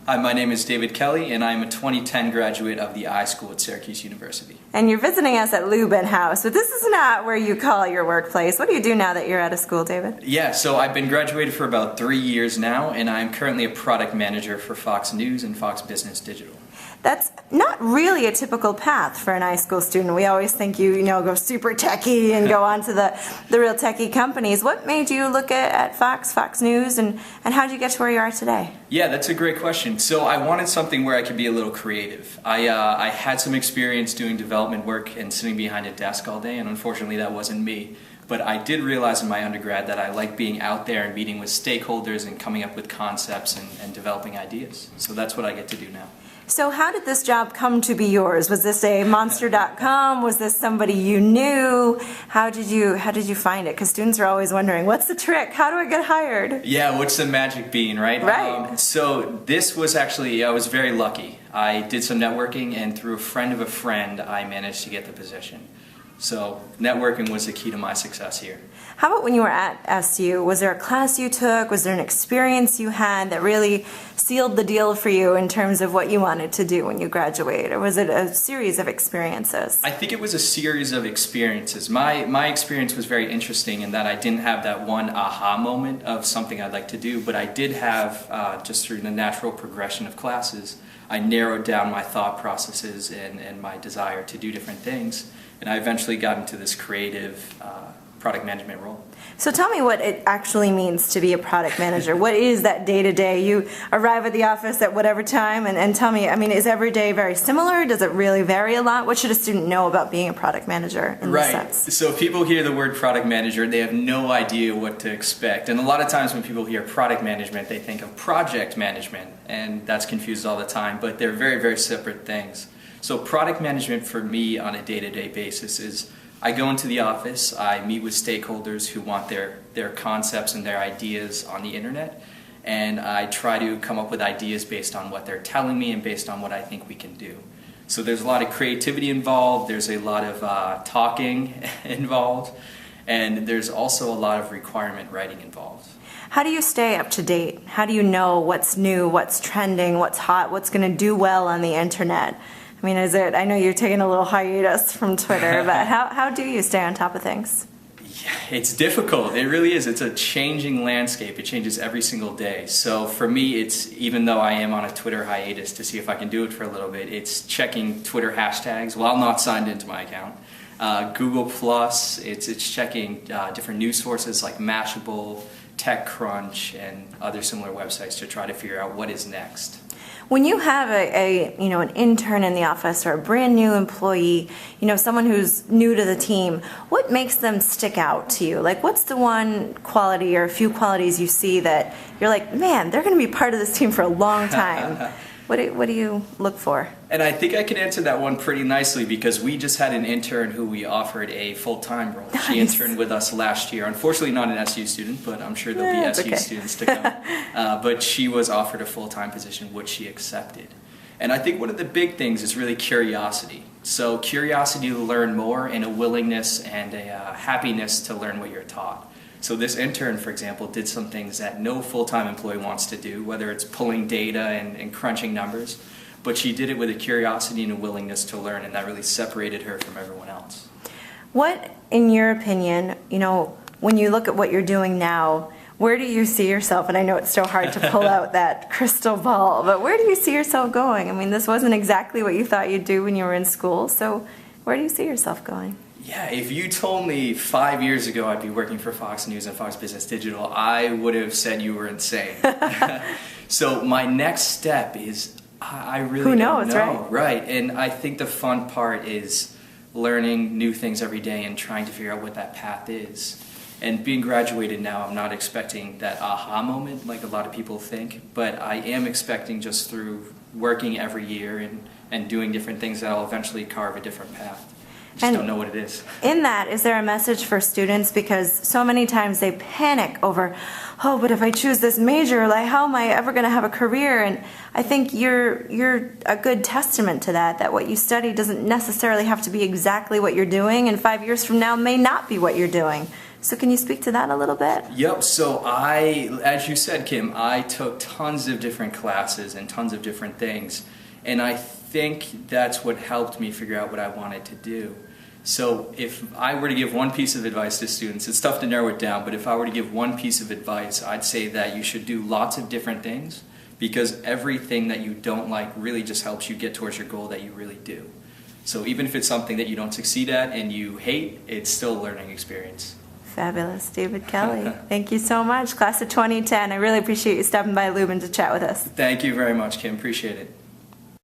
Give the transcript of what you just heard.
Hi, my name is David Kelly, and I'm a 2010 graduate of the iSchool at Syracuse University. And you're visiting us at Lubin House, but this is not where you call your workplace. What do you do now that you're out of school, David? Yeah, so I've been graduated for about 3 years now, and I'm currently a product manager for Fox News and Fox Business Digital. That's not really a typical path for an iSchool student. We always think you go super techie and go on to the real techie companies. What made you look at Fox News, and how did you get to where you are today? Yeah, that's a great question. So I wanted something where I could be a little creative. I had some experience doing development work and sitting behind a desk all day, and unfortunately that wasn't me. But I did realize in my undergrad that I like being out there and meeting with stakeholders and coming up with concepts and developing ideas. So that's what I get to do now. So how did this job come to be yours? Was this a monster.com? Was this somebody you knew? How did you find it? Because students are always wondering, what's the trick? How do I get hired? Yeah, what's the magic bean, right? Right. So this was actually, I was very lucky. I did some networking, and through a friend of a friend, I managed to get the position. So networking was the key to my success here. How about when you were at SU? Was there a class you took? Was there an experience you had that really sealed the deal for you in terms of what you wanted to do when you graduated? Or was it a series of experiences? I think it was a series of experiences. My experience was very interesting in that I didn't have that one aha moment of something I'd like to do, but I did have, just through the natural progression of classes, I narrowed down my thought processes and my desire to do different things. And I eventually got into this creative product management role. So tell me what it actually means to be a product manager. What is that day-to-day? You arrive at the office at whatever time, and tell me, I mean, is every day very similar? Does it really vary a lot? What should a student know about being a product manager in this sense? So if people hear the word product manager, they have no idea what to expect. And a lot of times when people hear product management, they think of project management, and that's confused all the time, but they're very, very separate things. So product management for me on a day-to-day basis is I go into the office, I meet with stakeholders who want their concepts and their ideas on the internet, and I try to come up with ideas based on what they're telling me and based on what I think we can do. So there's a lot of creativity involved, there's a lot of talking involved, and there's also a lot of requirement writing involved. How do you stay up to date? How do you know what's new, what's trending, what's hot, what's going to do well on the internet? I mean, I know you're taking a little hiatus from Twitter, but how do you stay on top of things? Yeah, it's difficult. It really is. It's a changing landscape. It changes every single day. So for me, it's, even though I am on a Twitter hiatus to see if I can do it for a little bit, it's checking Twitter hashtags while not signed into my account. Google+, it's checking different news sources like Mashable, TechCrunch, and other similar websites to try to figure out what is next. When you have an intern in the office or a brand new employee, someone who's new to the team, what makes them stick out to you? Like, what's the one quality or a few qualities you see that you're like, man, they're going to be part of this team for a long time? What do you look for? And I think I can answer that one pretty nicely because we just had an intern who we offered a full-time role. Nice. She interned with us last year. Unfortunately not an SU student, but I'm sure there'll be SU students to come. But she was offered a full-time position, which she accepted. And I think one of the big things is really curiosity. So curiosity to learn more and a willingness and a happiness to learn what you're taught. So this intern, for example, did some things that no full-time employee wants to do, whether it's pulling data and crunching numbers, but she did it with a curiosity and a willingness to learn, and that really separated her from everyone else. What, in your opinion, when you look at what you're doing now, where do you see yourself? And I know it's so hard to pull out that crystal ball, but where do you see yourself going? I mean, this wasn't exactly what you thought you'd do when you were in school, so where do you see yourself going? Yeah, if you told me 5 years ago I'd be working for Fox News and Fox Business Digital, I would have said you were insane. So my next step is, I really Who knows, don't know. right? Right, and I think the fun part is learning new things every day and trying to figure out what that path is. And being graduated now, I'm not expecting that aha moment like a lot of people think, but I am expecting just through working every year and doing different things that I'll eventually carve a different path. Just don't know what it is. In that, is there a message for students? Because so many times they panic over, oh, but if I choose this major, like, how am I ever going to have a career? And I think you're a good testament to that what you study doesn't necessarily have to be exactly what you're doing, and 5 years from now may not be what you're doing. So can you speak to that a little bit? Yep. So as you said, Kim, I took tons of different classes and tons of different things. And I think that's what helped me figure out what I wanted to do. So if I were to give one piece of advice to students, it's tough to narrow it down, but if I were to give one piece of advice, I'd say that you should do lots of different things, because everything that you don't like really just helps you get towards your goal that you really do. So even if it's something that you don't succeed at and you hate, it's still a learning experience. Fabulous. David Kelly, thank you so much. Class of 2010, I really appreciate you stopping by Lubin to chat with us. Thank you very much, Kim. Appreciate it.